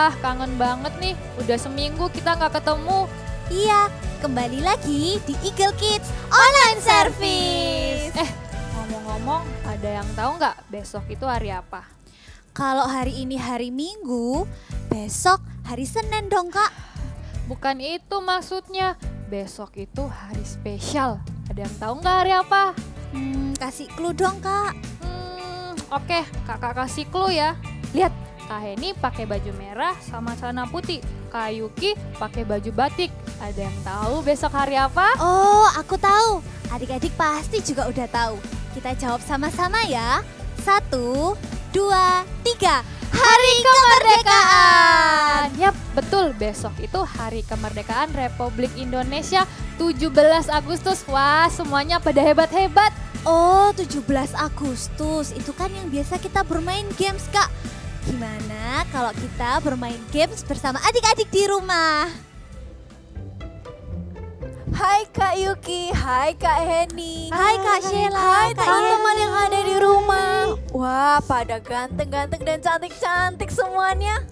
Wah, kangen banget nih. Udah seminggu kita nggak ketemu. Iya, kembali lagi di Eagle Kids Online Service. Ngomong-ngomong, ada yang tahu nggak besok itu hari apa? Kalau hari ini hari Minggu, besok hari Senin dong, Kak. Bukan itu maksudnya. Besok itu hari spesial. Ada yang tahu nggak hari apa? Kasih clue dong, Kak. Oke, kakak kasih clue ya. Lihat, Kak Heni pakai baju merah sama celana putih. Kak Yuki pakai baju batik. Ada yang tahu besok hari apa? Oh, aku tahu. Adik-adik pasti juga udah tahu. Kita jawab sama-sama ya. 1, 2, 3. Hari Kemerdekaan. Yap, betul. Besok itu Hari Kemerdekaan Republik Indonesia 17 Agustus. Wah, semuanya pada hebat-hebat. Oh, 17 Agustus. Itu kan yang biasa kita bermain games, Kak. Gimana kalau kita bermain games bersama adik-adik di rumah? Hai Kak Yuki, hai Kak Heni, Hai Kak Sheila, hai Kak teman-teman Yeni. yang ada di rumah. Wah, pada ganteng-ganteng dan cantik-cantik semuanya.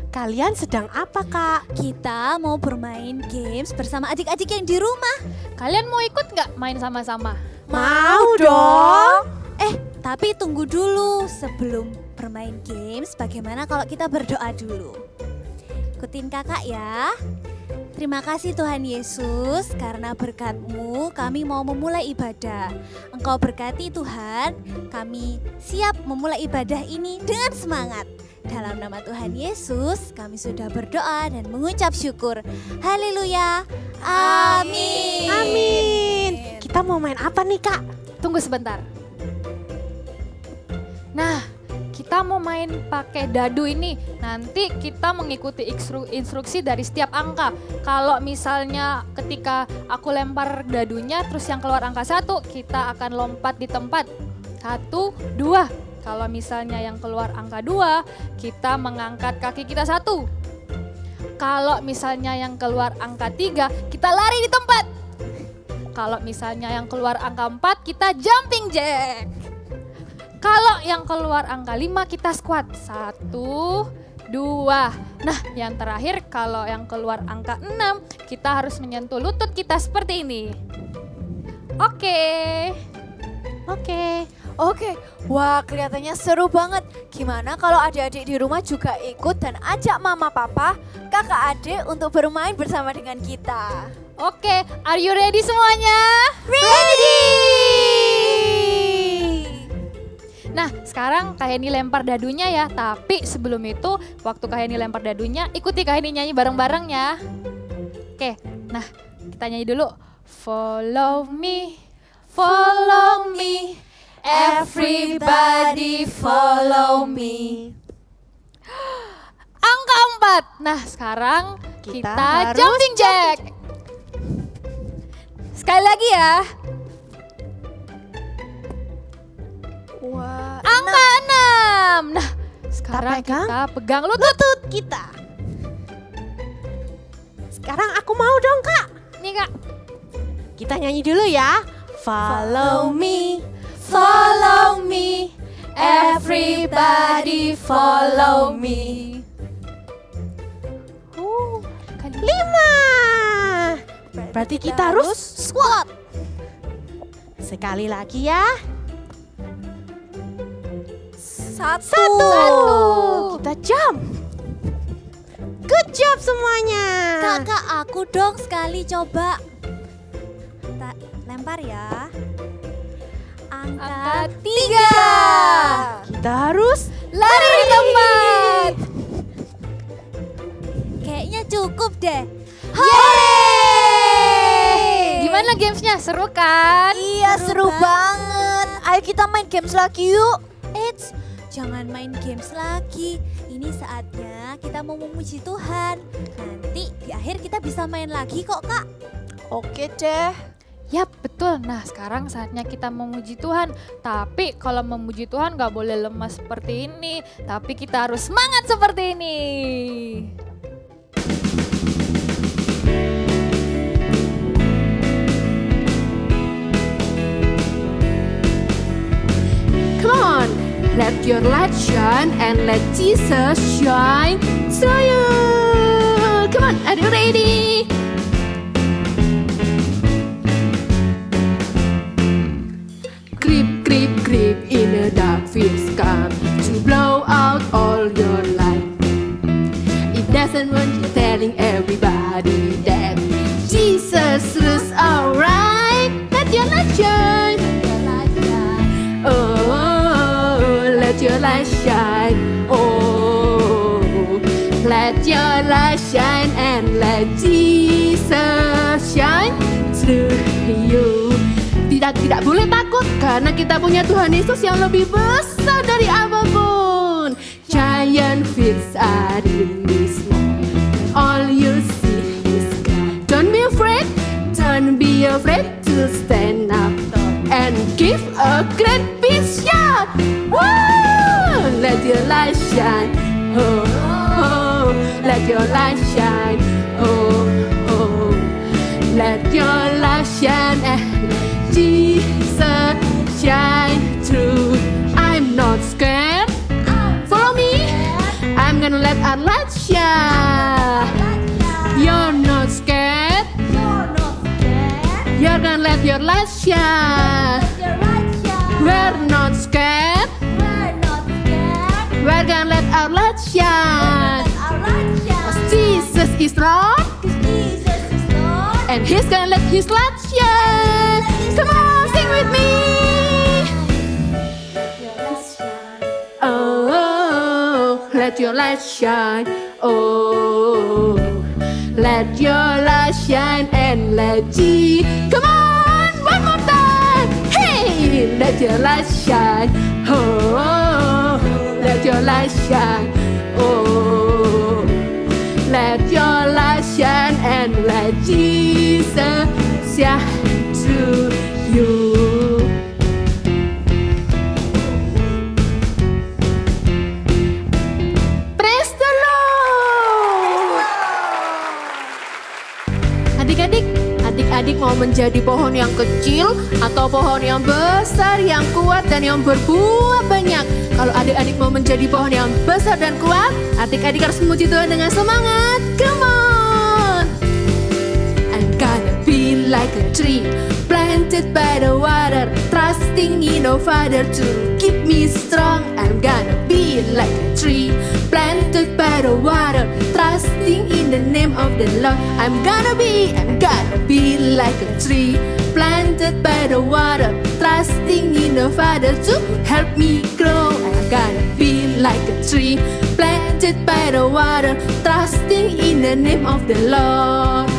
Kalian sedang apa, Kak? Kita mau bermain games bersama adik-adik yang di rumah. Kalian mau ikut nggak main sama-sama? Mau dong. Tapi tunggu dulu, sebelum bermain games, bagaimana kalau kita berdoa dulu? Ikutin kakak ya. Terima kasih Tuhan Yesus, karena berkat-Mu kami mau memulai ibadah. Engkau berkati Tuhan, kami siap memulai ibadah ini dengan semangat. Dalam nama Tuhan Yesus, kami sudah berdoa dan mengucap syukur. Haleluya. Amin. Amin. Kita mau main apa nih, Kak? Tunggu sebentar. Nah, kita mau main pakai dadu ini. Nanti kita mengikuti instruksi dari setiap angka. Kalau misalnya ketika aku lempar dadunya terus yang keluar angka 1, kita akan lompat di tempat. 1, 2. Kalau misalnya yang keluar angka 2, kita mengangkat kaki kita 1. Kalau misalnya yang keluar angka 3, kita lari di tempat. Kalau misalnya yang keluar angka 4, kita jumping jack. Kalau yang keluar angka 5 kita squat. 1, 2. Nah, yang terakhir kalau yang keluar angka 6 kita harus menyentuh lutut kita seperti ini. Oke. Oke, wah kelihatannya seru banget. Gimana kalau adik-adik di rumah juga ikut dan ajak mama, papa, kakak, adik untuk bermain bersama dengan kita? Oke, are you ready semuanya? Ready! Nah, sekarang Kak Heni lempar dadunya ya. Tapi sebelum itu, waktu Kak Heni lempar dadunya, ikuti Kak Heni nyanyi bareng-bareng ya. Oke, nah kita nyanyi dulu. Follow me, everybody follow me. Angka 4. Nah, sekarang kita harus jumping jack. Sekali lagi ya. Wah, Angka 6. Nah, sekarang pegang kita pegang lutut kita. Sekarang aku mau dong, Kak. nih, Kak. Kita nyanyi dulu ya. Follow me, everybody follow me. 5. Berarti kita harus Squat. sekali lagi ya. 1. Kita jump. Good job semuanya. Kakak, aku dong sekali coba. Kita lempar ya. Angka 3. Kita harus lari di tempat. Kayaknya cukup deh. Yeay! Gimana gamesnya? Seru kan? Iya, seru banget. Ayo kita main games lagi yuk. Eits, jangan main games lagi. Ini saatnya kita mau memuji Tuhan. Nanti di akhir kita bisa main lagi kok, Kak. Oke deh. Yap, betul. Nah, sekarang saatnya kita memuji Tuhan. Tapi kalau memuji Tuhan gak boleh lemas seperti ini. Tapi kita harus semangat seperti ini. Come on, let your light shine and let Jesus shine show you. Come on, are you ready? Creep, creep, creep in the dark feels come to blow out all your light. It doesn't want you telling everybody that Jesus is alright. Let your light shine. Oh, let your light shine. Oh, let your light shine and let Jesus shine through you. Tidak boleh takut karena kita punya Tuhan Yesus yang lebih besar dari apapun. Giant fish are in this world, all you see is God. Don't be afraid, don't be afraid to stand up and give a great big shout. Woo! Let your light shine. Oh, oh, let your light shine. Oh, oh, let your light shine and Jesus shine through. I'm not scared. Follow me. I'm gonna let our light shine. You're not scared. You're gonna let your light shine. We're not scared. We're gonna let our light shine. 'Cause Jesus is Lord. And He's gonna let His light shine. Come on, sing with me. Oh, let your light shine. Oh, let your light shine and let Come on, one more time. Hey, let your light shine. Oh, let your light shine. Oh, let your light shine and let Jesus shine through you. Praise the Lord. Adik-adik mau menjadi pohon yang kecil atau pohon yang besar, yang kuat dan yang berbuah banyak? Kalau adik-adik mau menjadi pohon yang besar dan kuat, adik-adik harus memuji Tuhan dengan semangat. Come on. I'm gonna be like a tree planted by the water, trusting in the Father to keep me strong. I'm gonna be like a tree planted by the water, trusting in the name of the Lord. I'm gonna be like a tree planted by the water, trusting in the Father to help me grow. I'm gonna be like a tree planted by the water, trusting in the name of the Lord.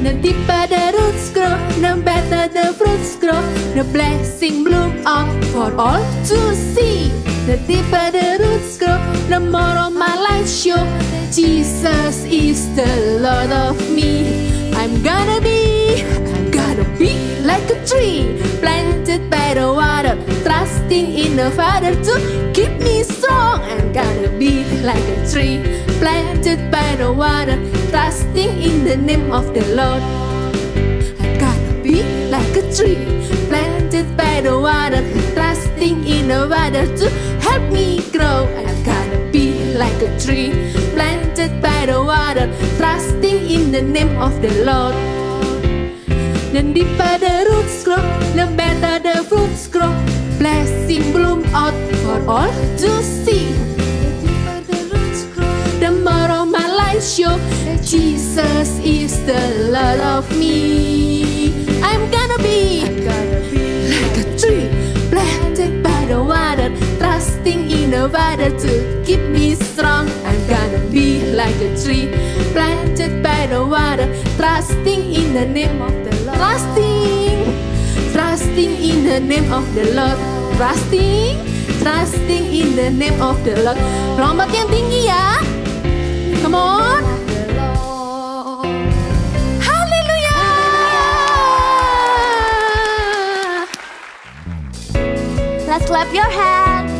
The deeper the roots grow, the better the fruits grow. The blessing bloom up for all to see. The deeper the roots grow, the more of my life show. Jesus is the Lord of me. I'm gonna be like a tree planted by the water, trusting in the Father to keep me strong. I'm gonna be like a tree planted by the water, trusting in the name of the Lord. I'm gonna be like a tree planted by the water, trusting in the Father to help me grow. I'm gonna be like a tree planted by the water, trusting in the name of the Lord. The deeper the roots grow, the better the fruits grow. Blessing bloom out for all to see. The deeper the roots grow, the more of my life show. Jesus is the Lord of me. I'm gonna be like a tree planted by the water, trusting in the Father to keep me strong. I'm gonna be like a tree planted by the water, trusting in the name of the Lord. Trusting in the name of the Lord. Trusting in the name of the Lord. Lompat yang tinggi ya. Come on. Haleluya. Let's clap your hands.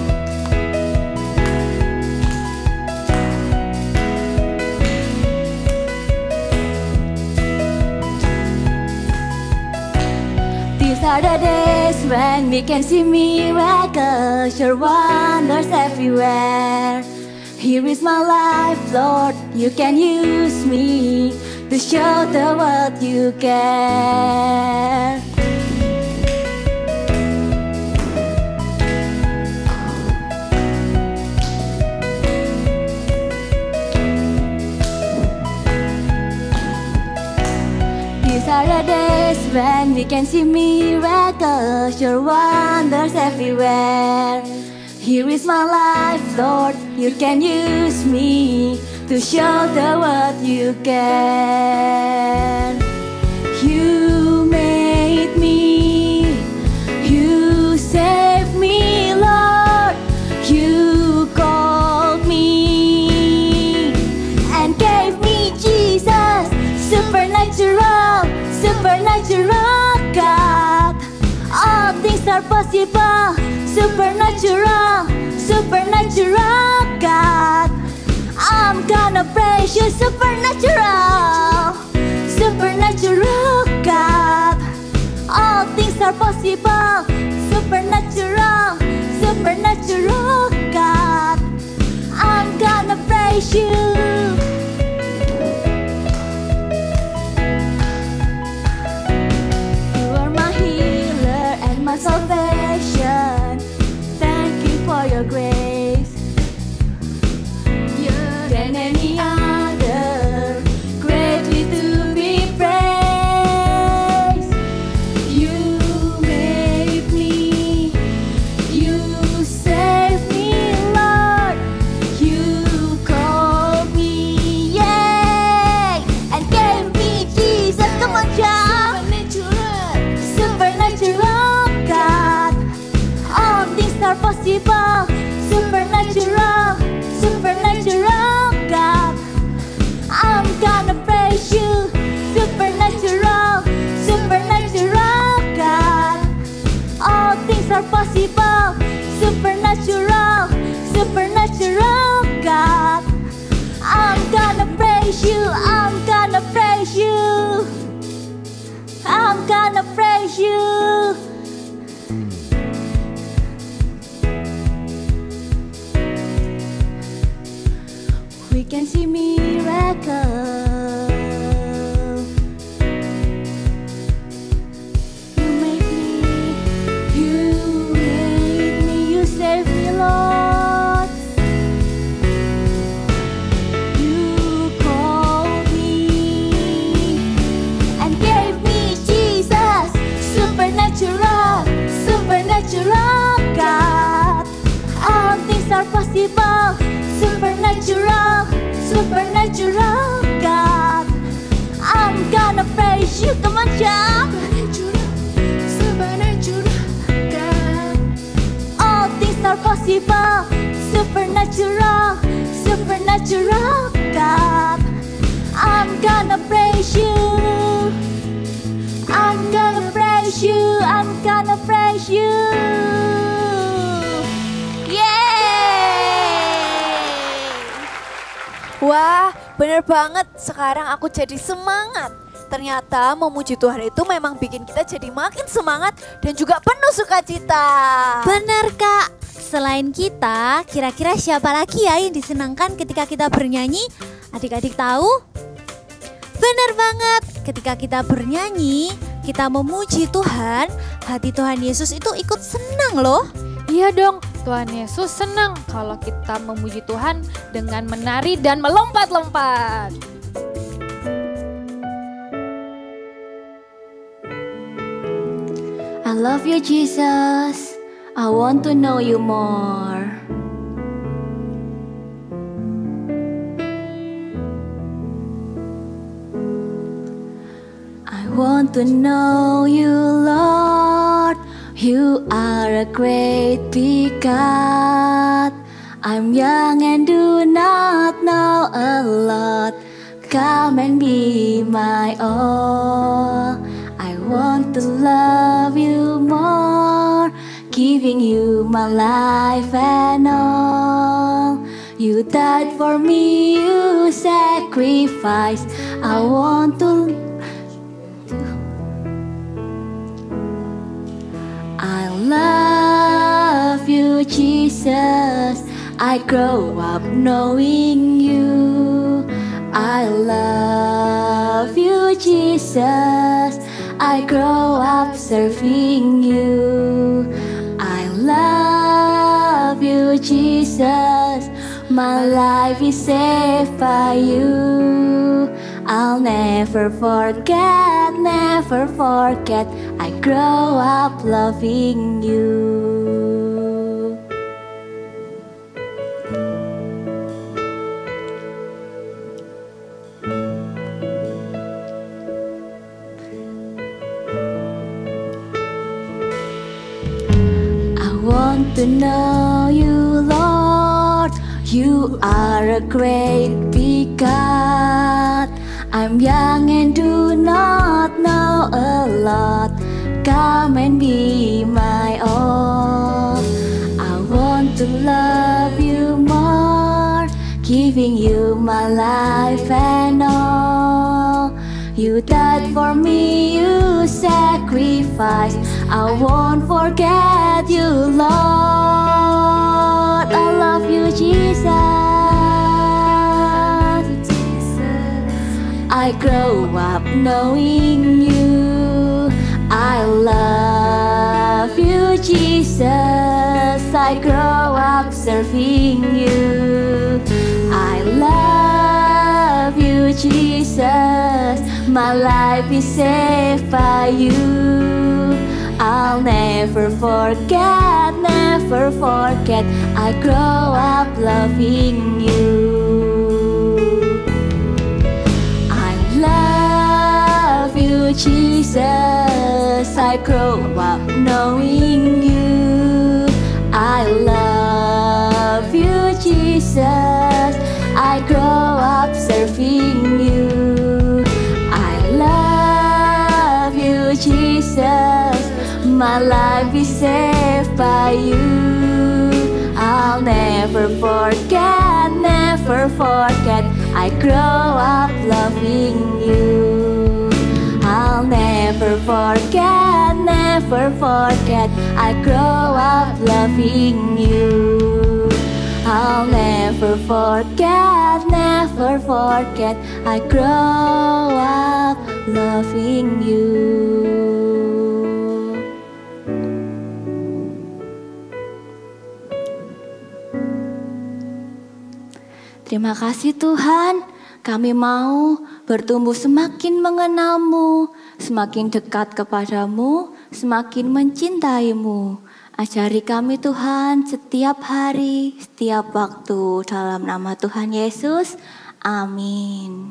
These are the days when we can see miracles, your wonders everywhere. Here is my life, Lord, you can use me to show the world you care. These are the days when we can see miracles, your wonders everywhere. Here is my life, Lord, you can use me to show the world you can. You made me, you saved me, Lord. You called me and gave me Jesus, supernatural, supernatural God. All things are possible, supernatural, supernatural God. I'm gonna praise you, supernatural, supernatural God. All things are possible, supernatural, supernatural God. I'm gonna praise you. My salvation, thank you for your grace. You're than any other, greatly to be praised. You made me, you saved me, Lord. You called me, yay, and gave me Jesus. Come on, child. Supernatural. All things are possible, supernatural, supernatural God. I'm gonna praise you, supernatural, supernatural God. All things are possible, supernatural, supernatural God. I'm gonna praise you, I'm gonna praise you, I'm gonna praise you. We can see miracles. You made me, you saved me, Lord. You called me and gave me Jesus, supernatural, supernatural God. All things are possible, supernatural, supernatural God. I'm gonna praise you, come on, jump. Supernatural God. All things are possible, supernatural, supernatural God. I'm gonna praise you, I'm gonna praise you, I'm gonna praise you. Wah, bener banget. Sekarang aku jadi semangat. Ternyata memuji Tuhan itu memang bikin kita jadi makin semangat dan juga penuh sukacita. Benar, Kak. Selain kita, kira-kira siapa lagi ya yang disenangkan ketika kita bernyanyi? Adik-adik tahu? Benar banget. Ketika kita bernyanyi, kita memuji Tuhan, hati Tuhan Yesus itu ikut senang loh. Iya dong, Tuhan Yesus senang kalau kita memuji Tuhan dengan menari dan melompat-lompat. I love you, Jesus. I want to know you more. I want to know you, Lord. You are a great big God. I'm young and do not know a lot. Come and be my all. I want to love you more, giving you my life and all. You died for me, you sacrificed. I want to. I love you, Jesus. I I grow up knowing you. I love you, Jesus. I grow up serving you. I love you, Jesus. My life is saved by you. I'll never forget, never forget. I grow up loving you. I want to know you, Lord. You are a great big God. I'm young and do not know a lot. Come and be my all. I want to love you more, giving you my life and all. You died for me, you sacrificed. I won't forget you, Lord. I love you, Jesus. I grow up knowing you. I love you, Jesus. I grow up serving you. I love you, Jesus. My life is saved by you. I'll never forget, never forget. I grow up loving you. Jesus, I grow up knowing you. I love you, Jesus. I grow up serving you. I love you, Jesus. My life is saved by you. I'll never forget, never forget. I grow up loving you. I'll never forget, never forget. I grow up loving you. I'll never forget, never forget. I grow up loving you. Terima kasih Tuhan, kami mau bertumbuh semakin mengenal-Mu, semakin dekat kepadamu, semakin mencintaimu. Ajari kami Tuhan setiap hari, setiap waktu, dalam nama Tuhan Yesus. Amin.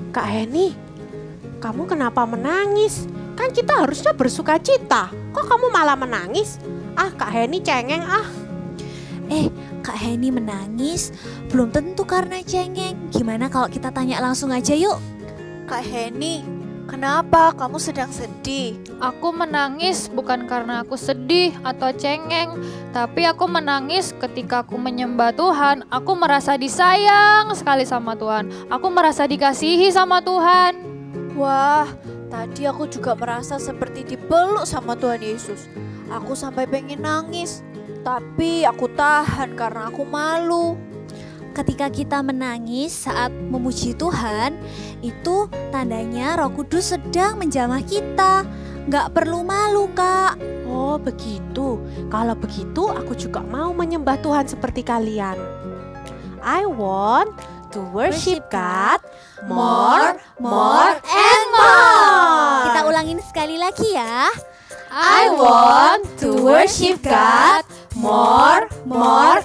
Kak Heni, kamu kenapa menangis? Kan kita harusnya bersuka cita. Kok kamu malah menangis? Ah, Kak Heni cengeng ah. Kak Heni menangis belum tentu karena cengeng. Gimana kalau kita tanya langsung aja yuk? Kak Heni, kenapa kamu sedang sedih? Aku menangis bukan karena aku sedih atau cengeng, tapi aku menangis ketika aku menyembah Tuhan. Aku merasa disayang sekali sama Tuhan. Aku merasa dikasihi sama Tuhan. Wah, tadi aku juga merasa seperti dipeluk sama Tuhan Yesus. Aku sampai pengen nangis, tapi aku tahan karena aku malu. Ketika kita menangis saat memuji Tuhan, itu tandanya Roh Kudus sedang menjamah kita. Nggak perlu malu, Kak. Oh begitu, kalau begitu aku juga mau menyembah Tuhan seperti kalian. I want to worship God more, and more. Kita ulangin sekali lagi ya. I want to worship God more,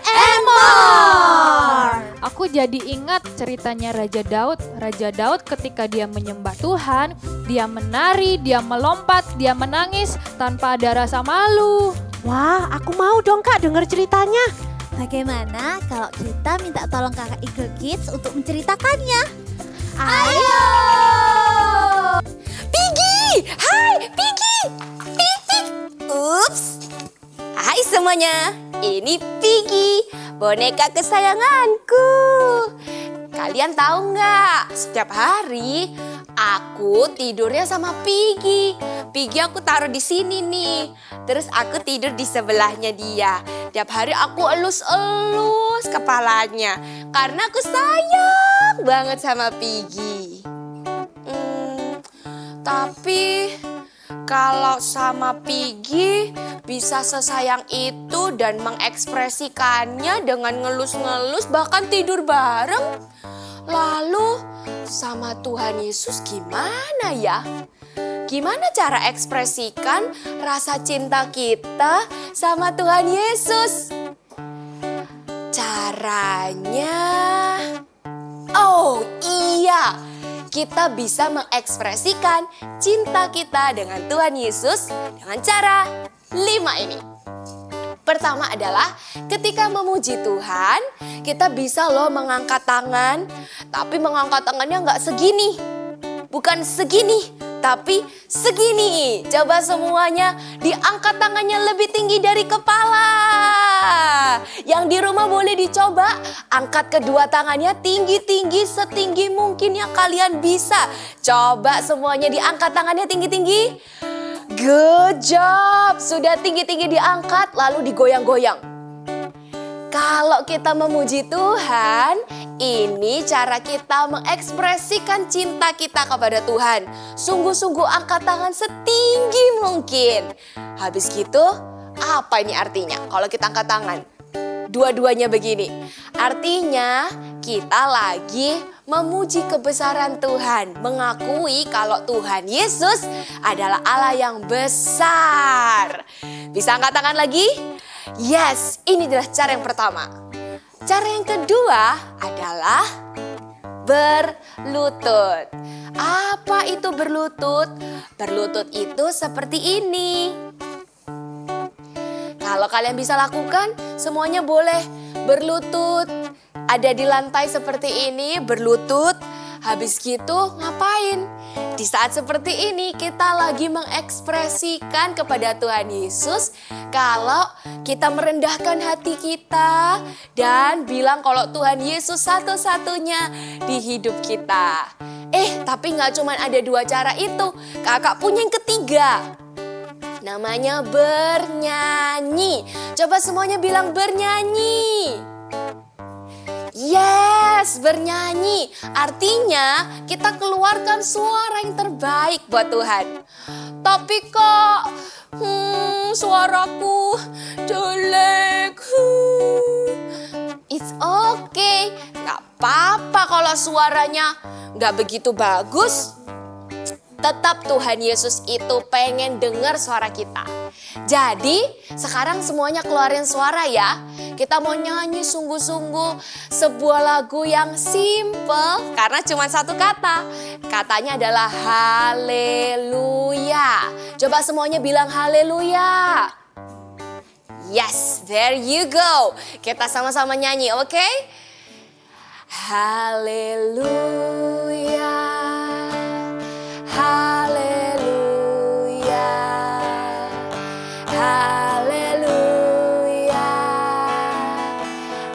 and more. Aku jadi ingat ceritanya Raja Daud. Raja Daud ketika dia menyembah Tuhan, dia menari, dia melompat, dia menangis tanpa ada rasa malu. Wah, aku mau dong Kak denger ceritanya. Bagaimana kalau kita minta tolong kakak Eagle Kids untuk menceritakannya? Ayo! Piggy! Hai, Piggy! Piggy! Ups! Hai semuanya, ini Piggy, boneka kesayanganku. Kalian tahu nggak, setiap hari Aku tidurnya sama Piggy. Piggy aku taruh di sini nih. Terus aku tidur di sebelahnya dia. Tiap hari aku elus-elus kepalanya. Karena aku sayang banget sama Piggy. Tapi kalau sama Piggy bisa sesayang itu dan mengekspresikannya dengan ngelus-ngelus bahkan tidur bareng. Lalu sama Tuhan Yesus gimana ya? Gimana cara ekspresikan rasa cinta kita sama Tuhan Yesus? Caranya, oh iya, kita bisa mengekspresikan cinta kita dengan Tuhan Yesus dengan cara 5 ini. Pertama adalah ketika memuji Tuhan, kita bisa loh mengangkat tangan, tapi mengangkat tangannya nggak segini. Bukan segini, tapi segini. Coba semuanya diangkat tangannya lebih tinggi dari kepala. Yang di rumah boleh dicoba, angkat kedua tangannya tinggi-tinggi setinggi mungkin yang kalian bisa. Coba semuanya diangkat tangannya tinggi-tinggi. Good job, sudah tinggi-tinggi diangkat lalu digoyang-goyang. Kalau kita memuji Tuhan, ini cara kita mengekspresikan cinta kita kepada Tuhan. Sungguh-sungguh angkat tangan setinggi mungkin. Habis gitu, apa ini artinya kalau kita angkat tangan? Dua-duanya begini. Artinya kita lagi memuji kebesaran Tuhan. Mengakui kalau Tuhan Yesus adalah Allah yang besar. Bisa angkat tangan lagi? Yes, ini adalah cara yang pertama. Cara yang kedua adalah berlutut. Apa itu berlutut? Berlutut itu seperti ini. Kalau kalian bisa lakukan, semuanya boleh berlutut. Ada di lantai seperti ini, berlutut. Habis gitu ngapain? Di saat seperti ini kita lagi mengekspresikan kepada Tuhan Yesus kalau kita merendahkan hati kita dan bilang kalau Tuhan Yesus satu-satunya di hidup kita. Tapi nggak cuma ada 2 cara itu. Kakak punya yang ketiga. Namanya bernyanyi. Coba semuanya bilang bernyanyi. Yes, bernyanyi. Artinya kita keluarkan suara yang terbaik buat Tuhan. Tapi kok suaraku jelek. It's okay. Gak apa-apa kalau suaranya gak begitu bagus. Tetap Tuhan Yesus itu pengen dengar suara kita. Jadi sekarang semuanya keluarin suara ya. Kita mau nyanyi sungguh-sungguh sebuah lagu yang simple karena cuma 1 kata. Katanya adalah haleluya. Coba semuanya bilang haleluya. Yes, there you go. Kita sama-sama nyanyi, oke? Haleluya. Haleluya, haleluya,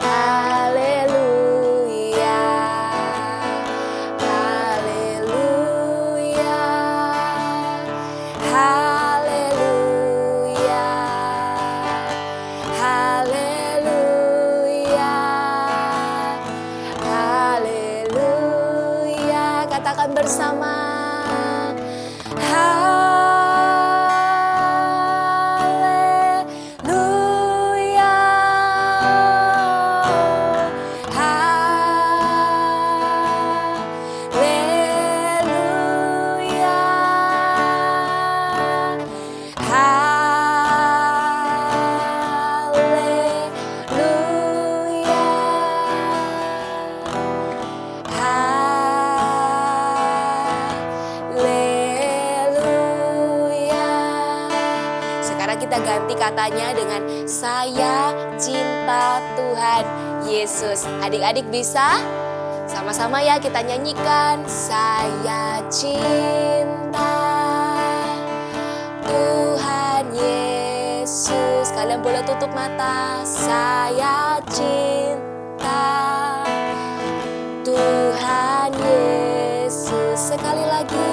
haleluya, haleluya, haleluya, haleluya, haleluya. Katakan bersama. Ganti katanya dengan saya cinta Tuhan Yesus. Adik-adik bisa? Sama-sama ya kita nyanyikan. Saya cinta Tuhan Yesus. Kalian boleh tutup mata. Saya cinta Tuhan Yesus. Sekali lagi.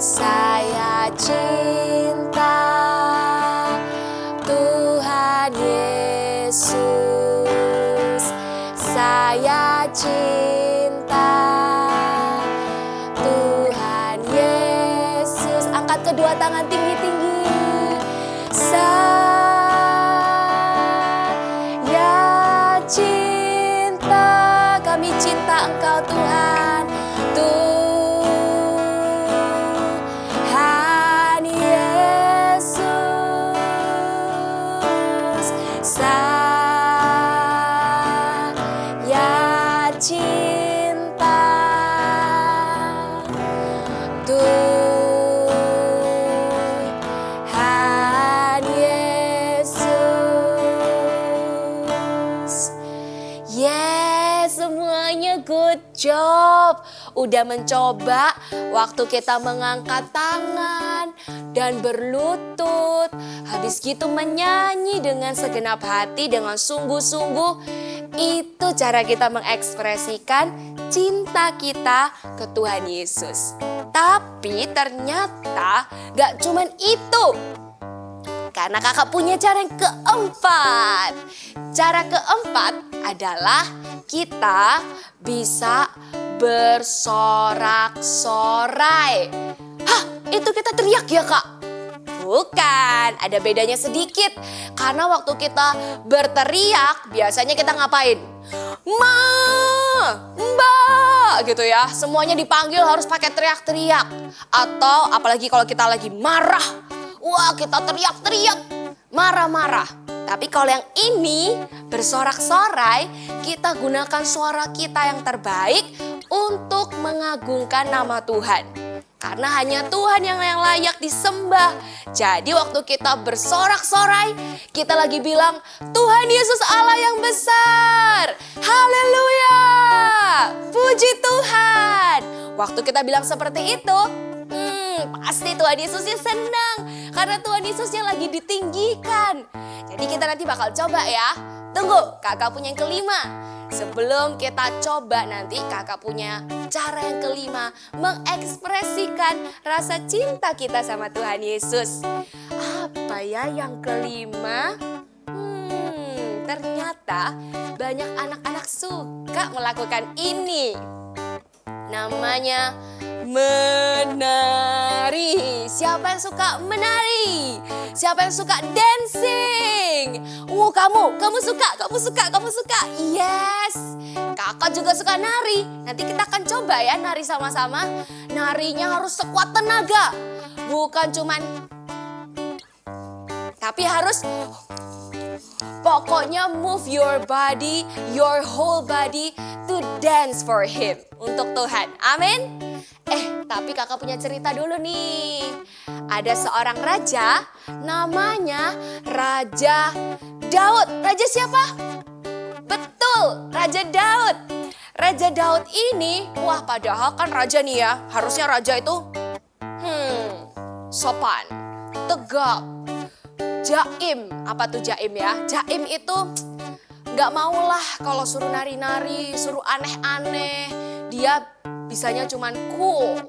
Saya cinta Tuhan Yesus. Saya cinta Tuhan Yesus. Angkat kedua tangan tinggi-tinggi. Saya cinta, kami cinta Engkau Tuhan. Tuhan Yesus. Saya cinta Tuhan Yesus. Yes, semuanya good job. Udah mencoba waktu kita mengangkat tangan dan berlutut. Habis gitu menyanyi dengan segenap hati, dengan sungguh-sungguh. Itu cara kita mengekspresikan cinta kita ke Tuhan Yesus. Tapi ternyata gak cuman itu. Karena kakak punya cara yang keempat. Cara keempat adalah kita bisa bersorak-sorai. Hah, itu kita teriak ya kak? Bukan, ada bedanya sedikit. Karena waktu kita berteriak, biasanya kita ngapain? Ma, mbak, gitu ya. Semuanya dipanggil harus pakai teriak-teriak. Atau apalagi kalau kita lagi marah. Wah, kita teriak-teriak, marah-marah. Tapi kalau yang ini, bersorak-sorai, kita gunakan suara kita yang terbaik untuk mengagungkan nama Tuhan. Karena hanya Tuhan yang layak disembah. Jadi waktu kita bersorak-sorai, kita lagi bilang, Tuhan Yesus Allah yang besar. Haleluya. Puji Tuhan. Waktu kita bilang seperti itu, pasti Tuhan Yesusnya senang. Karena Tuhan Yesusnya lagi ditinggikan. Jadi kita nanti bakal coba ya. Tunggu, kakak punya yang kelima. Sebelum kita coba nanti kakak punya cara yang kelima. Mengekspresikan rasa cinta kita sama Tuhan Yesus. Apa ya yang kelima? Ternyata banyak anak-anak suka melakukan ini. Namanya menari. Siapa yang suka menari? Siapa yang suka dancing? Kamu suka. Yes. Kakak juga suka nari. Nanti kita akan coba ya nari sama-sama. Narinya harus sekuat tenaga. Bukan cuman, tapi harus pokoknya move your body, your whole body to dance for Him. Untuk Tuhan. Amin. Tapi kakak punya cerita dulu nih. Ada seorang raja, namanya Raja Daud. Raja siapa? Betul, Raja Daud. Raja Daud ini, padahal kan raja nih ya. Harusnya raja itu sopan, tegap, jaim. Apa tuh jaim ya? Jaim itu gak maulah kalau suruh nari-nari, suruh aneh-aneh. Dia bisanya cuman cool,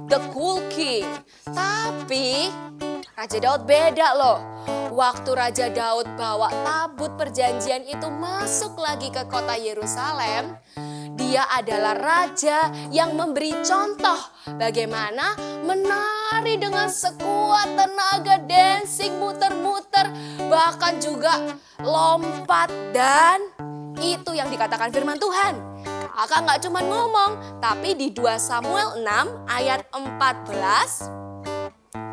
the cool king. Tapi Raja Daud beda loh. Waktu Raja Daud bawa tabut perjanjian itu masuk lagi ke kota Yerusalem, dia adalah raja yang memberi contoh bagaimana menari dengan sekuat tenaga, dancing, muter-muter, bahkan juga lompat. Dan itu yang dikatakan firman Tuhan. Kakak nggak cuma ngomong, tapi di 2 Samuel 6 ayat 14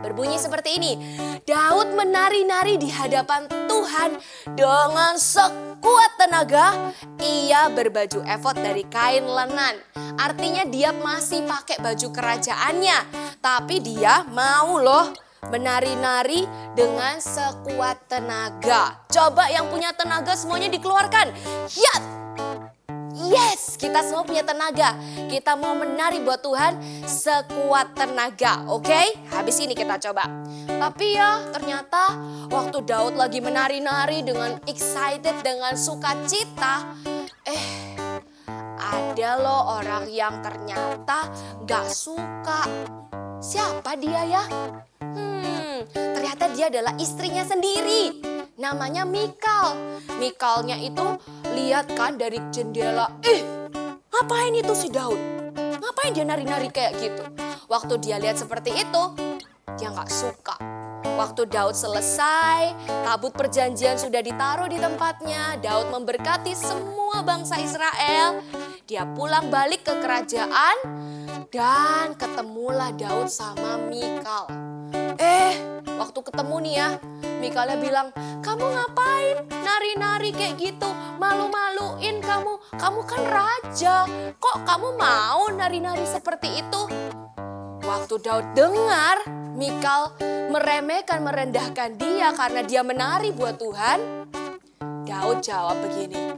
berbunyi seperti ini. Daud menari-nari di hadapan Tuhan dengan sekuat tenaga. Ia berbaju efod dari kain lenan. Artinya dia masih pakai baju kerajaannya. Tapi dia mau loh menari-nari dengan sekuat tenaga. Coba yang punya tenaga semuanya dikeluarkan. Yat! Yes, kita semua punya tenaga. Kita mau menari buat Tuhan sekuat tenaga, oke? Habis ini kita coba. Tapi ya ternyata waktu Daud lagi menari-nari dengan excited, dengan sukacita, ada loh orang yang ternyata gak suka. siapa dia ya? Ternyata dia adalah istrinya sendiri. Namanya Mikal. Mikalnya itu lihat kan dari jendela. Ngapain itu si Daud? Ngapain dia nari-nari kayak gitu? Waktu dia lihat seperti itu, dia nggak suka. Waktu Daud selesai, tabut perjanjian sudah ditaruh di tempatnya. Daud memberkati semua bangsa Israel. Dia pulang balik ke kerajaan dan ketemulah Daud sama Mikal. Waktu ketemu nih ya, Mikalnya bilang, kamu ngapain nari-nari kayak gitu? Malu-maluin kamu, kamu kan raja. Kok kamu mau nari-nari seperti itu? Waktu Daud dengar Mikal meremehkan, merendahkan dia karena dia menari buat Tuhan, Daud jawab begini,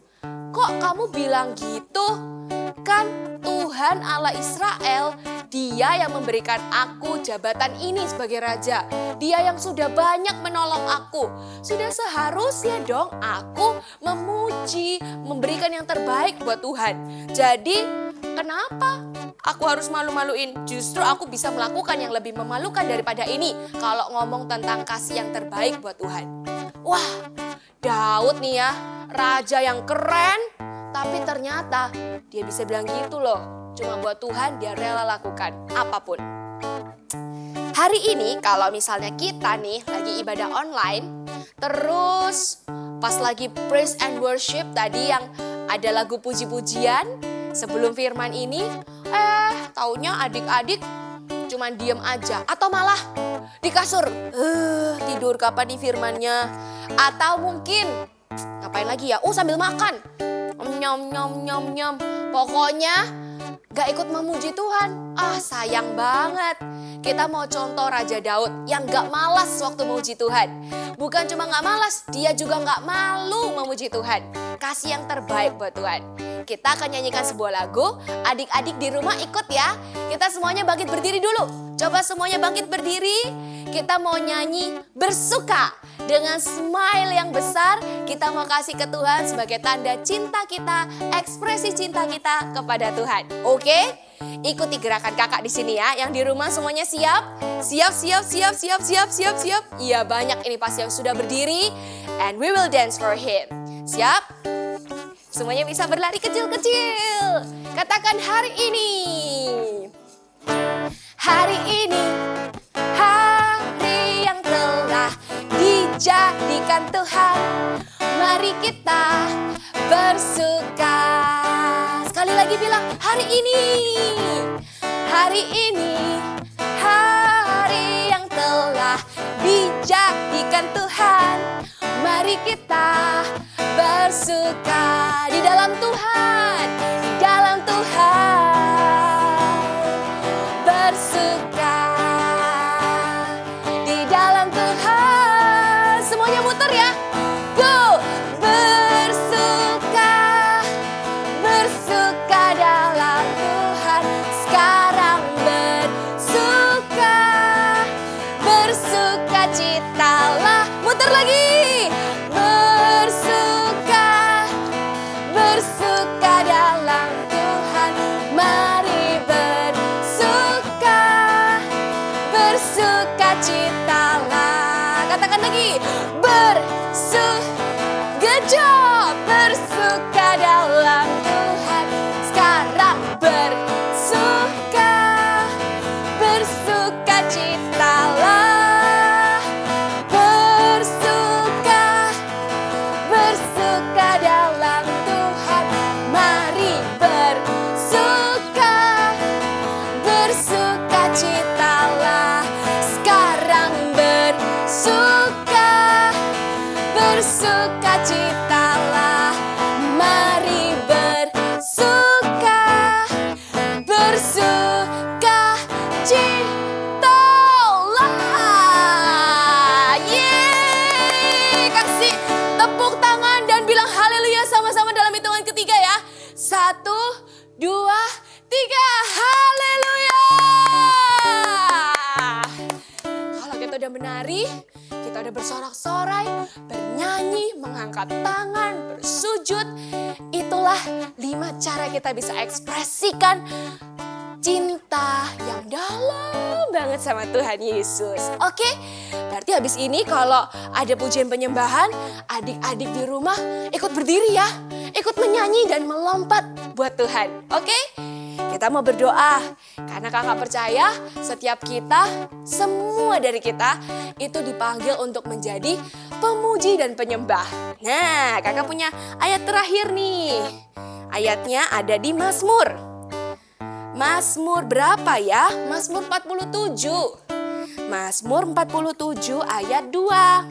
kok kamu bilang gitu? Kan Tuhan Allah Israel, dia yang memberikan aku jabatan ini sebagai raja. Dia yang sudah banyak menolong aku. Sudah seharusnya dong aku memuji, memberikan yang terbaik buat Tuhan. Jadi kenapa aku harus malu-maluin? Justru aku bisa melakukan yang lebih memalukan daripada ini. Kalau ngomong tentang kasih yang terbaik buat Tuhan. Wah, Daud nih ya, raja yang keren. Tapi ternyata dia bisa bilang gitu loh. Cuma buat Tuhan dia rela lakukan apapun. Hari ini kalau misalnya kita nih lagi ibadah online. Terus pas lagi praise and worship tadi yang ada lagu puji-pujian. Sebelum firman ini taunya adik-adik cuman diem aja. Atau malah di kasur tidur kapan nih firmannya. Atau mungkin ngapain lagi ya? Sambil makan. Nyom. Pokoknya gak ikut memuji Tuhan. Sayang banget. Kita mau contoh Raja Daud yang gak malas waktu memuji Tuhan. Bukan cuma gak malas, dia juga gak malu memuji Tuhan. Kasih yang terbaik buat Tuhan. Kita akan nyanyikan sebuah lagu. Adik-adik di rumah ikut ya. Kita semuanya bangkit berdiri dulu. Coba semuanya bangkit berdiri. Kita mau nyanyi bersuka. Dengan smile yang besar, kita mau kasih ke Tuhan sebagai tanda cinta kita, ekspresi cinta kita kepada Tuhan. Oke? Ikuti gerakan kakak di sini ya. Yang di rumah semuanya siap? Siap. Iya, banyak ini pasti yang sudah berdiri. And we will dance for him. Siap? Semuanya bisa berlari kecil-kecil. Katakan hari ini. Hari ini. Hari yang telah dijadikan Tuhan, mari kita bersuka. Sekali lagi bilang, hari ini. Hari ini, hari yang telah dijadikan Tuhan, mari kita bersuka di dalam Tuhan, di dalam Tuhan. Bersuka di dalam Tuhan. Semuanya muter ya. Go! Bersuka, bersuka dalam Tuhan. Sekarang bersuka, bersuka citalah. Muter lagi. Bersuka, bersuka dalam Tuhan. Mari bersuka, bersuka citalah. Katakan lagi. Bersuka, bersuka dalam Tuhan. Sekarang bersuka, bersuka citalah. Bersuka, bersuka dalam Tuhan. Mari bersuka, bersuka citalah. Sekarang bersuka, bersuka citalah. Mari bersuka, bersuka citalah. Yeay, kasih tepuk tangan dan bilang haleluya sama-sama dalam hitungan ketiga ya. 1, 2, 3, haleluya. Kalau kita udah menari, kita udah bersorak-sorai, bernyanyi, mengangkat tangan, bersujud. Itulah 5 cara kita bisa ekspresikan cinta yang dalam banget sama Tuhan Yesus. Oke, berarti habis ini kalau ada pujian penyembahan, adik-adik di rumah ikut berdiri ya. Ikut menyanyi dan melompat buat Tuhan. Oke, kita mau berdoa. Karena kakak percaya setiap kita, semua dari kita itu dipanggil untuk menjadi pemuji dan penyembah. Nah, kakak punya ayat terakhir nih. Ayatnya ada di Mazmur. Mazmur berapa ya? Mazmur 47. Mazmur 47 ayat 2.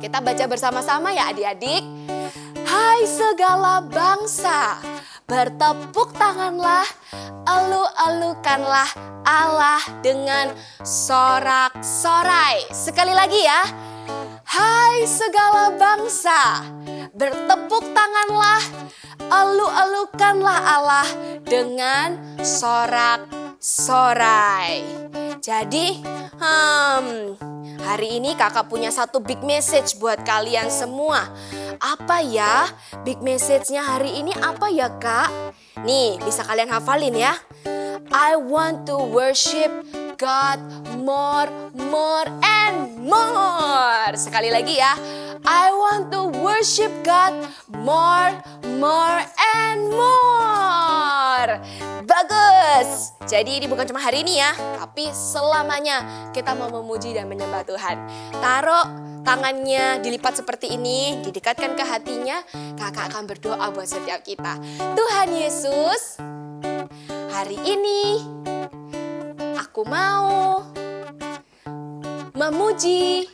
Kita baca bersama-sama ya adik-adik. Hai segala bangsa, bertepuk tanganlah, elu-elukanlah Allah dengan sorak-sorai. Sekali lagi ya. Hai segala bangsa, bertepuk tanganlah, elu-elukanlah Allah dengan sorak-sorai. Jadi, hari ini kakak punya satu big message buat kalian semua. Apa ya? Big message-nya hari ini apa ya kak? Nih, bisa kalian hafalin ya. I want to worship God more and more. Sekali lagi ya. I want to worship God more and more. Bagus. Jadi ini bukan cuma hari ini ya, tapi selamanya kita mau memuji dan menyembah Tuhan. Taruh tangannya dilipat seperti ini, didekatkan ke hatinya. Kakak akan berdoa buat setiap kita. Tuhan Yesus, hari ini aku mau memuji,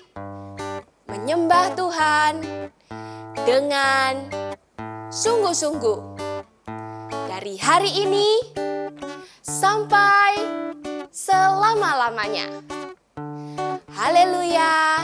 menyembah Tuhan dengan sungguh-sungguh. Dari hari ini sampai selama-lamanya. Haleluya.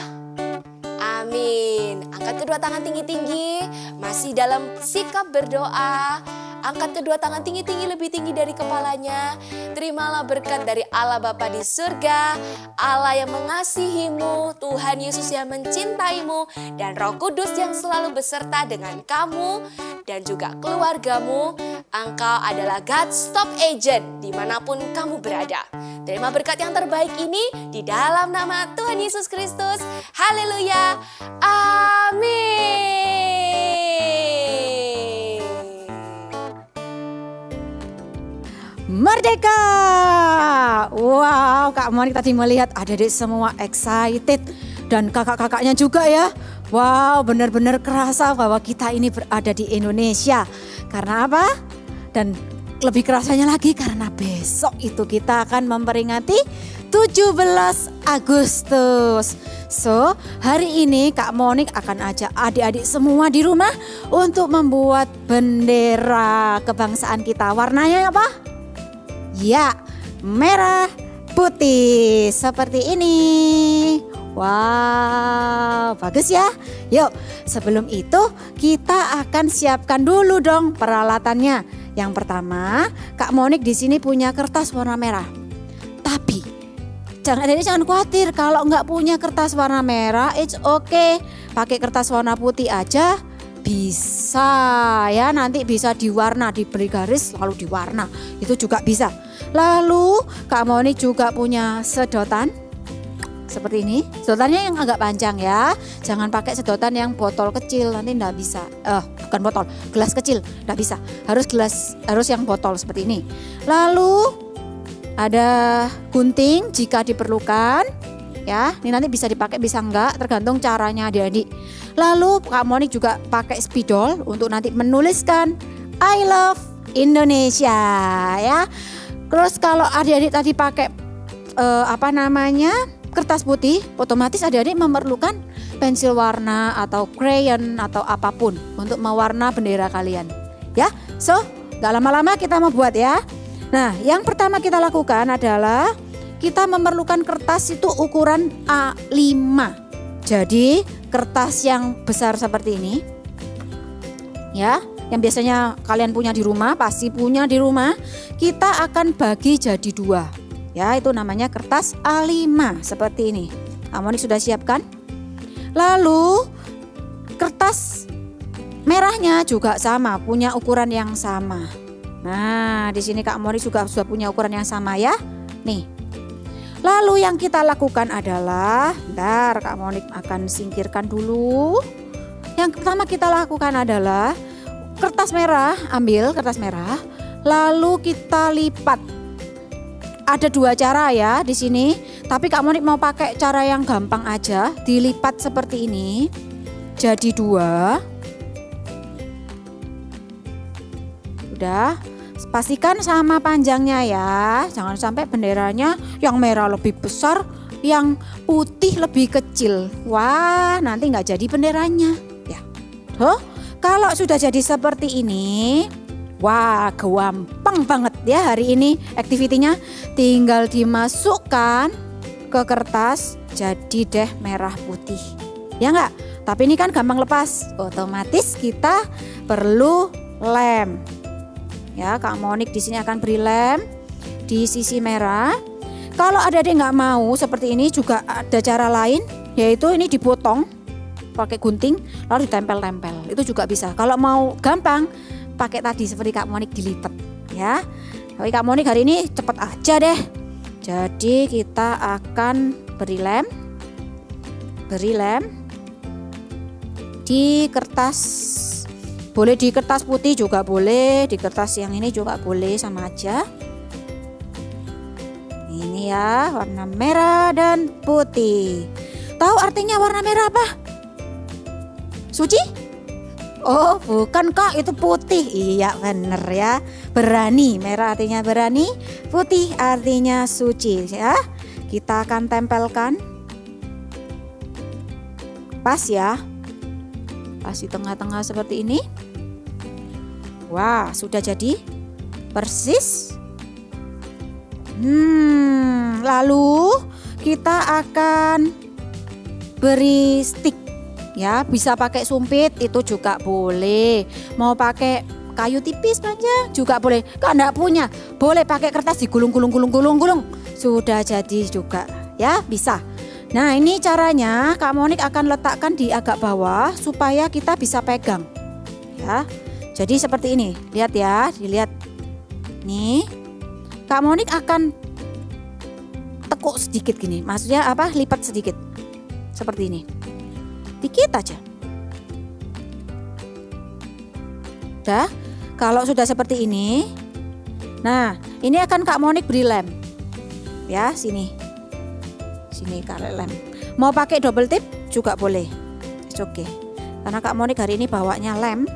Amin. Angkat kedua tangan tinggi-tinggi, masih dalam sikap berdoa. Angkat kedua tangan tinggi-tinggi, lebih tinggi dari kepalanya. Terimalah berkat dari Allah Bapa di surga, Allah yang mengasihimu, Tuhan Yesus yang mencintaimu, dan Roh Kudus yang selalu beserta dengan kamu dan juga keluargamu. Engkau adalah God's top agent dimanapun kamu berada. Terima berkat yang terbaik ini di dalam nama Tuhan Yesus Kristus. Haleluya. Amin. Merdeka! Wow, Kak Monik tadi melihat adik-adik semua excited dan kakak-kakaknya juga ya. Wow, benar-benar kerasa bahwa kita ini berada di Indonesia. Karena apa? Dan lebih kerasanya lagi karena besok itu kita akan memperingati 17 Agustus. So, hari ini Kak Monik akan ajak adik-adik semua di rumah untuk membuat bendera kebangsaan kita. Warnanya apa? Ya, merah putih seperti ini. Wow, bagus ya. Yuk, sebelum itu kita akan siapkan dulu dong peralatannya. Yang pertama, Kak Monik di sini punya kertas warna merah. Tapi jangan khawatir kalau nggak punya kertas warna merah, it's okay. Pakai kertas warna putih aja bisa ya, nanti bisa diwarna, diberi garis lalu diwarna, itu juga bisa. Lalu Kak Monik juga punya sedotan seperti ini. Sedotannya yang agak panjang ya, jangan pakai sedotan yang botol kecil, nanti nggak bisa. Bukan botol, gelas kecil nggak bisa. Harus yang botol seperti ini. Lalu ada gunting jika diperlukan. Ya, ini nanti bisa dipakai bisa enggak, tergantung caranya adik-adik. Lalu Kak Monik juga pakai spidol untuk nanti menuliskan I love Indonesia ya. Terus kalau adik-adik tadi pakai kertas putih, otomatis adik-adik memerlukan pensil warna atau crayon atau apapun untuk mewarna bendera kalian. Ya, so gak lama-lama kita mau buat ya. Nah, yang pertama kita lakukan adalah kita memerlukan kertas itu ukuran A5. Jadi kertas yang besar seperti ini ya, yang biasanya kalian punya di rumah, pasti punya di rumah, kita akan bagi jadi 2 ya, itu namanya kertas A5 seperti ini. Kak Monik sudah siapkan. Lalu kertas merahnya juga sama, punya ukuran yang sama. Nah, di sini Kak Monik juga sudah punya ukuran yang sama ya. Nih. Lalu yang kita lakukan adalah, bentar Kak Monik akan singkirkan dulu. Yang pertama kita lakukan adalah kertas merah, ambil kertas merah, lalu kita lipat. Ada 2 cara ya di sini, tapi Kak Monik mau pakai cara yang gampang aja, dilipat seperti ini. Jadi 2. Udah, pastikan sama panjangnya ya. Jangan sampai benderanya yang merah lebih besar, yang putih lebih kecil. Wah, nanti nggak jadi benderanya. Ya, tuh. Kalau sudah jadi seperti ini, wah gampang banget ya hari ini aktivitinya. Tinggal dimasukkan ke kertas, jadi deh merah putih. Ya enggak? Tapi ini kan gampang lepas. Otomatis kita perlu lem. Ya, Kak Monik di sini akan beri lem di sisi merah. Kalau ada yang nggak mau seperti ini juga ada cara lain, yaitu ini dipotong pakai gunting lalu ditempel-tempel. Itu juga bisa. Kalau mau gampang pakai tadi seperti Kak Monik dilipat ya. Tapi Kak Monik hari ini cepet aja deh. Jadi kita akan beri lem di kertas. Boleh di kertas putih juga boleh, di kertas yang ini juga boleh, sama aja. Ini ya, warna merah dan putih. Tahu artinya warna merah apa? Suci? Oh, bukan Kak, itu putih. Iya bener ya. Berani, merah artinya berani, putih artinya suci ya. Kita akan tempelkan. Pas ya. Pas di tengah-tengah seperti ini. Wah, sudah jadi persis. Lalu kita akan beri stick. Ya, bisa pakai sumpit itu juga boleh. Mau pakai kayu tipis panjang juga boleh. Kalau enggak punya, boleh pakai kertas digulung-gulung. Sudah jadi juga ya, bisa. Nah, ini caranya Kak Monik akan letakkan di agak bawah supaya kita bisa pegang. Ya. Jadi seperti ini. Lihat ya, dilihat. Nih. Kak Monik akan tekuk sedikit gini. Maksudnya apa? Lipat sedikit. Seperti ini. Dikit aja. Udah, kalau sudah seperti ini, nah ini akan Kak Monik beri lem, ya sini Kak lem. Mau pakai double tip juga boleh, oke. Karena Kak Monik hari ini bawanya lem,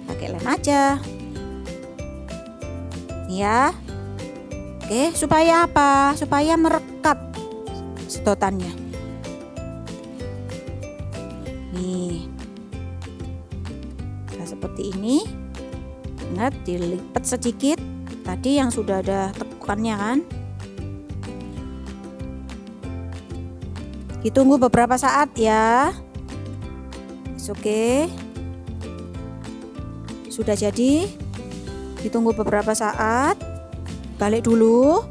pakai lem aja, ya. Oke, supaya apa? Supaya merekat sedotannya. Nih, nah, seperti ini. Ingat dilipat sedikit. Tadi yang sudah ada tekukannya kan. Ditunggu beberapa saat ya. Oke. Sudah jadi. Ditunggu beberapa saat. Balik dulu.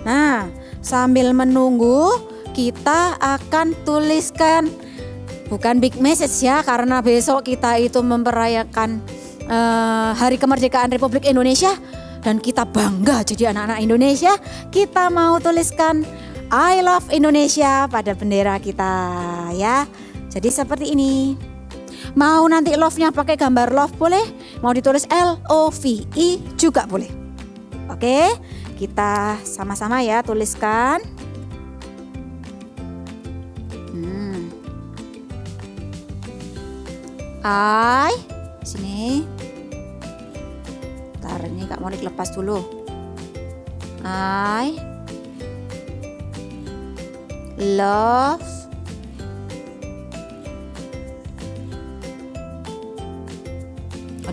Nah, sambil menunggu kita akan tuliskan. Bukan big message ya, karena besok kita itu memperayakan Hari Kemerdekaan Republik Indonesia dan kita bangga jadi anak-anak Indonesia. Kita mau tuliskan I love Indonesia pada bendera kita ya. Jadi seperti ini. Mau nanti love-nya pakai gambar love boleh, mau ditulis LOVE juga boleh. Oke, kita sama-sama ya tuliskan. I sini. Ntar ini Kak Monik lepas dulu. I love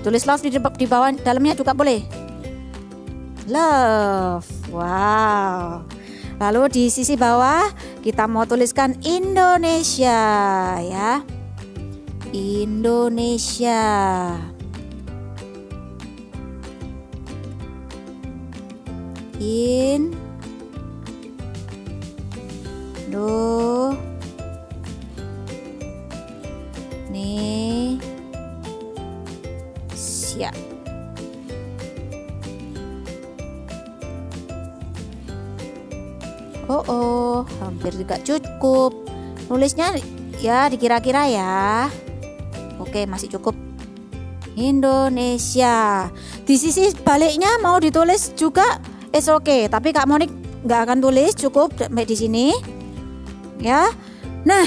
tulis love di bawah dalamnya juga boleh. Love. Wow. Lalu di sisi bawah kita mau tuliskan Indonesia ya. Indonesia. Indonesia. hampir juga cukup. Nulisnya ya dikira-kira ya. Oke, masih cukup. Indonesia. Di sisi baliknya mau ditulis juga oke, tapi Kak Monik nggak akan tulis, cukup sampai di sini. Ya. Nah,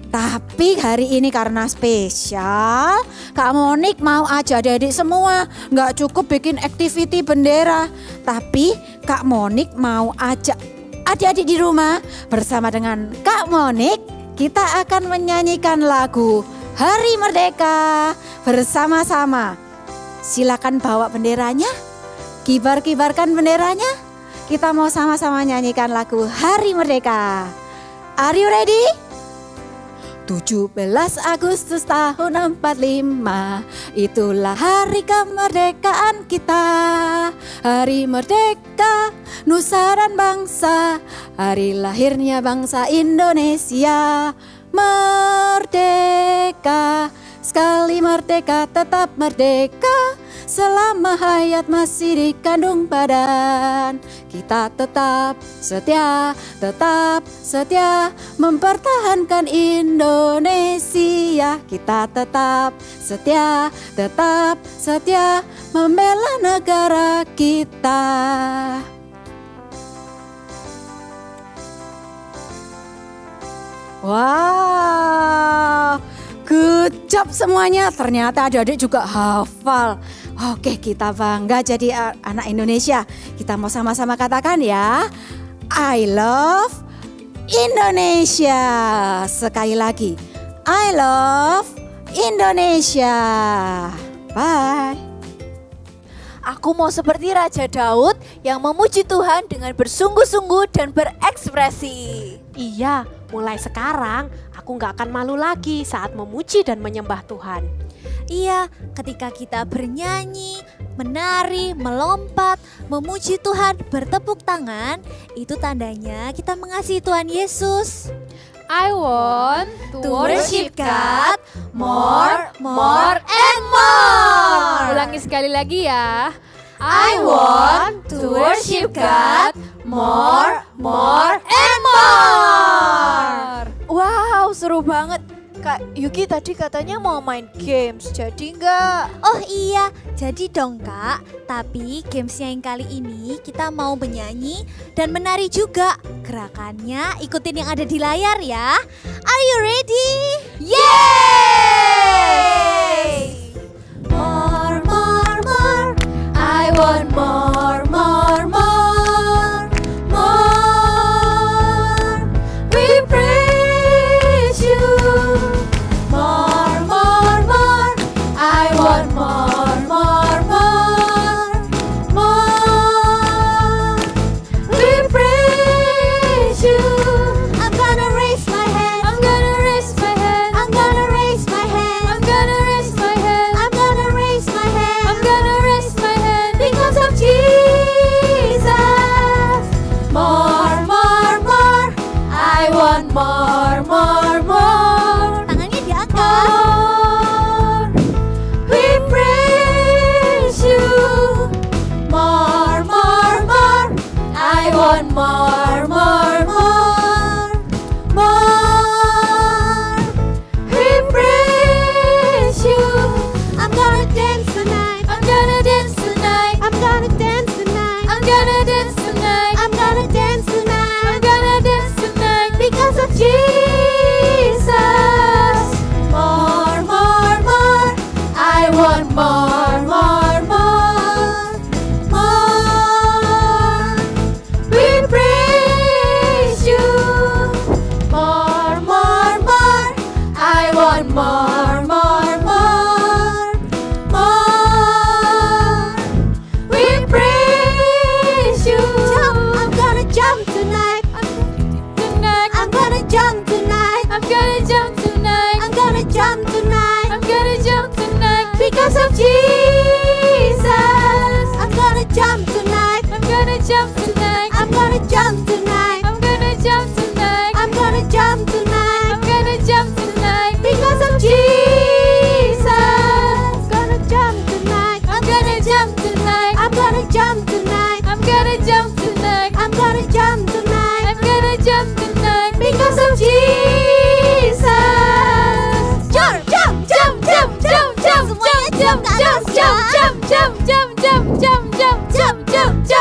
tapi hari ini karena spesial, Kak Monik mau ajak adik-adik semua. Nggak cukup bikin activity bendera, tapi Kak Monik mau ajak adik-adik di rumah bersama dengan Kak Monik. Kita akan menyanyikan lagu Hari Merdeka bersama-sama. Silakan bawa benderanya, kibar-kibarkan benderanya. Kita mau sama-sama nyanyikan lagu Hari Merdeka. Are you ready? 17 Agustus tahun 45, itulah hari kemerdekaan kita. Hari merdeka, nusa dan bangsa, hari lahirnya bangsa Indonesia. Merdeka, sekali merdeka tetap merdeka. Selama hayat masih dikandung badan, kita tetap setia mempertahankan Indonesia. Kita tetap setia membela negara kita. Wow, good job semuanya. Ternyata adik-adik juga hafal. Oke, kita bangga jadi anak Indonesia. Kita mau sama-sama katakan ya, I love Indonesia. Sekali lagi, I love Indonesia. Bye. Aku mau seperti Raja Daud yang memuji Tuhan dengan bersungguh-sungguh dan berekspresi. Iya, mulai sekarang aku gak akan malu lagi saat memuji dan menyembah Tuhan. Iya, ketika kita bernyanyi, menari, melompat, memuji Tuhan, bertepuk tangan, itu tandanya kita mengasihi Tuhan Yesus. I want to worship God more, and more. Ulangi sekali lagi ya. I want to worship God more, and more. Wow, seru banget. Kak Yuki tadi katanya mau main games, jadi enggak? Oh iya, jadi dong Kak. Tapi gamesnya yang kali ini kita mau menyanyi dan menari juga. Gerakannya ikutin yang ada di layar ya. Are you ready? Yay! More, I want more, more. We praise you. More, I want more, more. We praise you. I'm gonna raise my hand. I'm gonna raise my hand. I'm gonna raise my hand. I'm gonna raise my hand. I'm gonna raise my hand. I'm gonna raise my hand because of Jesus. More, I want more, more. Tangannya diangkat. We praise you. More, I want more, more. We praise you. I'm gonna dance tonight. I'm gonna dance tonight. I'm gonna dance tonight. I'm gonna dance tonight. I'm gonna dance tonight. I'm gonna dance tonight because of Jesus. More, I want more, more. We praise you. More, I want more, more. We praise you. I'm gonna jump tonight. I'm gonna jump tonight. I'm gonna jump tonight. I'm gonna jump tonight. I'm gonna jump tonight because of Jesus. I'm gonna jump tonight. I'm gonna jump tonight. I'm gonna jump tonight. I'm gonna jump tonight. I'm gonna jump tonight. I'm gonna jump tonight because of Jesus. I'm gonna jump tonight. I'm gonna jump tonight. I'm gonna jump tonight. I'm gonna jump tonight. I'm gonna jump tonight. I'm gonna jump ke atas, jump. jump.